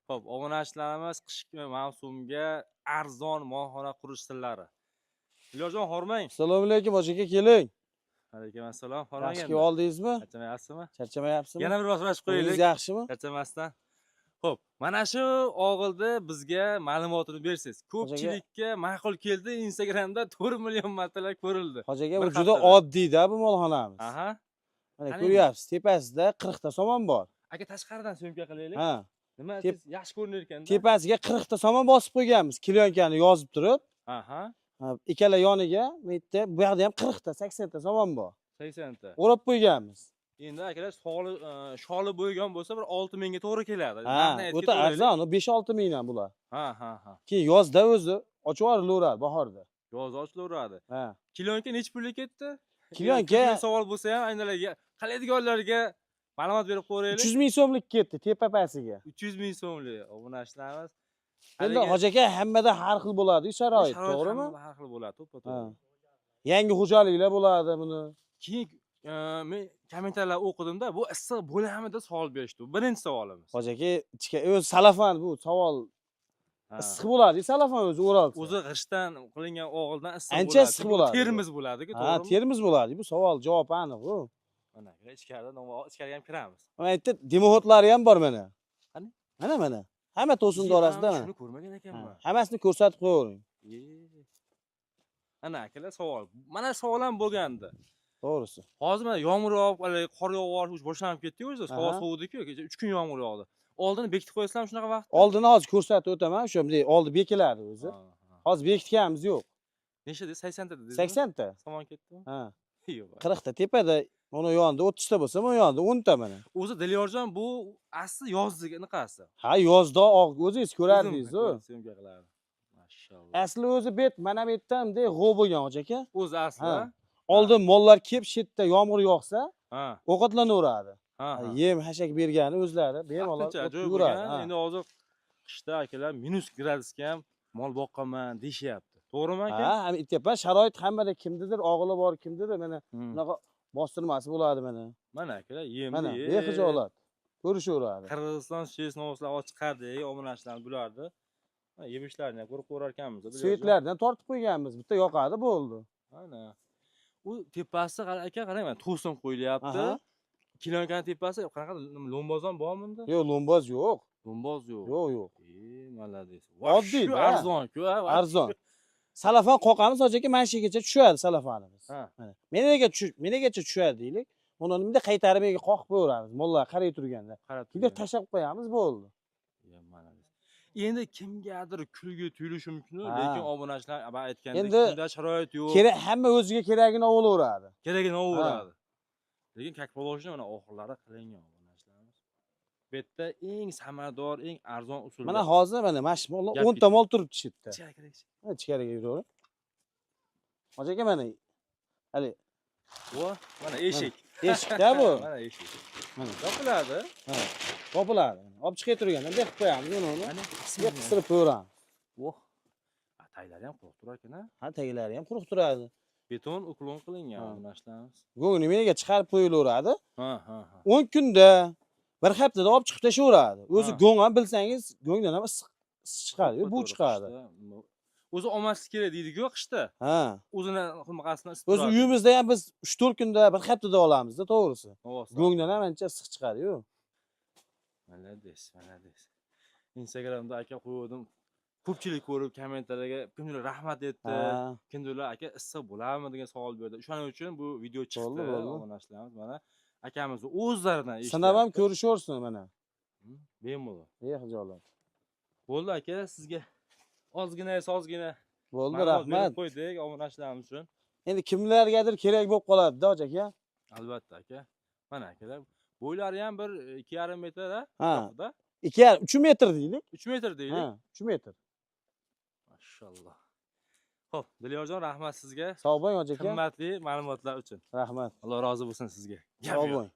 Xo'p, obunachilarimiz qishki mavsumga arzon molxona qurish sirlari. Ilojon hormang. Assalomu alaykum, hoji aka, keling. Alaykum assalom. Yaxshi Hormang kelib oldingizmi? Charchamayapsizmi? Charchamayapsizmi? Yana bir boshlashib qo'yaylik. O'zingiz yaxshimi? Charchamasdan. Xo'p, mana shu og'ilda bizga ma'lumotini bersiz. Ko'pchilikka ma'qul keldi. Instagramda 4 million martalar ko'rildi. Hoji aka, bu juda oddiy-da bu molxonamiz. Aha. Mana ko'ryapsiz, tepasida 40 ta somon bor. Aka tashqaridan syomka qilaylik. Ha. Nima siz yaxshi ko'rinar ekanda? Tepasiga 40 ta somon bosib qo'yganmiz, klyonkani yozib turib. Aha. Ikkala yoniga bu yerda, bu yoqda ham 40 ta, 80 ta somon bor. 80 ta. O'rab qo'yganmiz. Endi akalar sholi bo'lgan bo'lsa bir 6 mingga to'g'ri keladi. Ha, o'ta arzon, 5-6 mingdan bular. Ha. Keyin yozda o'zi ochib yuborilaveradi bahorda. Yoz ochilaveradi. Ha. Klonka necha pulga ketdi? Klonka savol bo'lsa ham aynalarga, qalaydiganlarga ma'lumot berib qo'yaylik. 300 ming so'mlik ketdi tepa pasiga. 300 ming so'mlik obunachilarimiz. Endi hoji aka hammada har xil bo'ladi, sharoit, to'g'rimi? Har xil bo'ladi, to'ppa-to'g'ri. Yangi xo'jaliklar bo'ladi buni. Keyin men kommentarlar o'qidimda, bu issiq bo'ladimi deb savol berishdi. Birinchi savolimiz. Hoji aka, ichga o'zi salafan bu savol. Issiq bo'ladi, salafan o'zi o'ralsa. O'zi g'ishtdan qilingan o'g'ildan issiq bo'ladi. Ancha issiq bo'ladi. Termiz bo'ladi-ku, to'g'rimi? Ha, termiz bo'ladi. Bu savol javob aniq bu. Mana ichkariga ham kiramiz. Mana yerda dimoxodlari ham bor mana. Qani? Mana. Hamma to'sin orasida mana. Shuni ko'rmagan ekanman. Hammasini ko'rsatib qo'yavering. Ana akalar savol. Mana savol ham bo'lgandi. To'g'risi. Hozir mana yomg'ir yog'ib, qor yog'ib, boshlanib ketdi-ku o'zi, sovuvdi-ku, kecha 3 kun yomg'ir yog'di. Oldini bekitib qo'yasizlarmi shunaqa vaqtda? Oldini hozir ko'rsatib o'taman, o'sha bunday oldi bekiladi o'zi. Hozir bekitganimiz yo'q. Nechta dedi? 80 ta dedingiz? 80 ta. Somon ketdimi? Ha. Yo'q. 40 ta tepada, mana yonida 30 ta bo'lsa, mana yonida 10 ta mana. O'zi Dilyorjon bu asli yozdik anaqasi. Ha, yozda o'zingiz ko'rardingiz-ku. Syomka qiladi. Mashalloh. Asli o'zi bet, mana bu yerdan bunday g'ov bo'lgan hoji aka. O'zi asli. Oldin mollar kelib, shetda yomg'ir yog'sa, ha, ovqatlanaveradi. Ha. Yem, hashak bergani o'zlari bemalol yuradi. Endi hozir qishda akalar minus gradusga ham mol boqqanman deyishyapti. To'g'rimi aka? Ha, aytyapman, sharoit hammada kimnidir og'ili bor, kimnidir mana bunaqa bostirmasi bo'ladi mana. Mana akalar yemni mana bexijolat ko'rishaveradi. Qirg'iziston Chesnovslar olib chiqardik, obunachilar bularni. Yemishlarini ham ko'rib ko'rar ekanmiz. Svetlardan tortib qo'yganmiz, bitta yoqadi bo'ldi. Mana. U tepasi aka qarang, mana to'sin qo'yilyapti. Klyonkani tepasi qanaqa lombozon bormi unda? Yo'q, lomboz yo'q. Lomboz yo'q. Yo'q. Malades. Oddiy, arzon-ku, arzon. Salafon qoqamiz hoji aka, mana shu yergacha tushadi salafonimiz. Mana. Menagacha tushadi deylik. Uni bunday qaytarib menga qoqib qo'yamiz. Mollar qaray turganda. Bunday tashab qo'yamiz bo'ldi. Endi kimgadir kulgi tuyulishi mumkin, lekin obunachilar aytgandek, shunda sharoit yo'q. Hamma o'ziga keragini olaveradi. Keragini olaveradi. Lekin как положено mana oxirlari qilingan obunachilarimiz. Bu yerda eng samarador, eng arzon usullar. Mana hozir mana shu mollar 10 ta mol turibdi shu yerda. Ichkariga yuravering. Hoji aka mana hali mana eshik. Eshikda bu. Mana eshik. Mana topiladi. Ha, topiladi. Olib chiqib turganda bunday qilib qo'yamiz uni. Mana qistirib qo'yamiz. Taglari ham quruq turar ekan-a? Ha, taglari ham quruq turadi. Beton uklon qilingan obunachilarimiz. Go'ngni meniga chiqarib qo'yilaveradi. Ha. 10 kunda, bir haftada olib chiqib tashaveradi. O'zi go'ng ham bilsangiz, go'ngdan ham issiq chiqadi, bu chiqadi. O'zi olmaslik kerak deydi-ku qishda. Ha. O'zini xilmaqasini isitib. O'zi uyimizda ham biz 3-4 kunda, bir haftada olamiz-da, to'g'risi. Go'ngdan ham ancha issiq chiqadi-yu. Malades. Instagramda aka qo'ydim. Ko'pchilik ko'rib kommentarlarga kimdir rahmat aytdi, kimdir aka issiq bo'ladimi degan savol berdi. Shuning uchun bu video chiqdi. Obunachilarimiz mana akamizning o'zlaridan eshitdi. Sinab ham ko'rishaversin mana. Bemalol. Bexijolat. Bo'ldi aka, sizga ozgina bo'ldi, rahmat. Qo'ydik obunachilarimiz uchun. Endi kimlargadir kerak bo'lib qoladi-da, hoji aka. Albatta aka. Mana akalar, bo'ylari ham bir 2,5 metr-da. 3 metr deylik. 3 metr deylik. Ha, 3 metr. Mashalloh. Xo'p, Dilyorjon, rahmat sizga. Sog' bo'ling hoji aka. Qimmatli ma'lumotlar uchun. Rahmat. Alloh rozi bo'lsin sizga. Sog' bo'ling.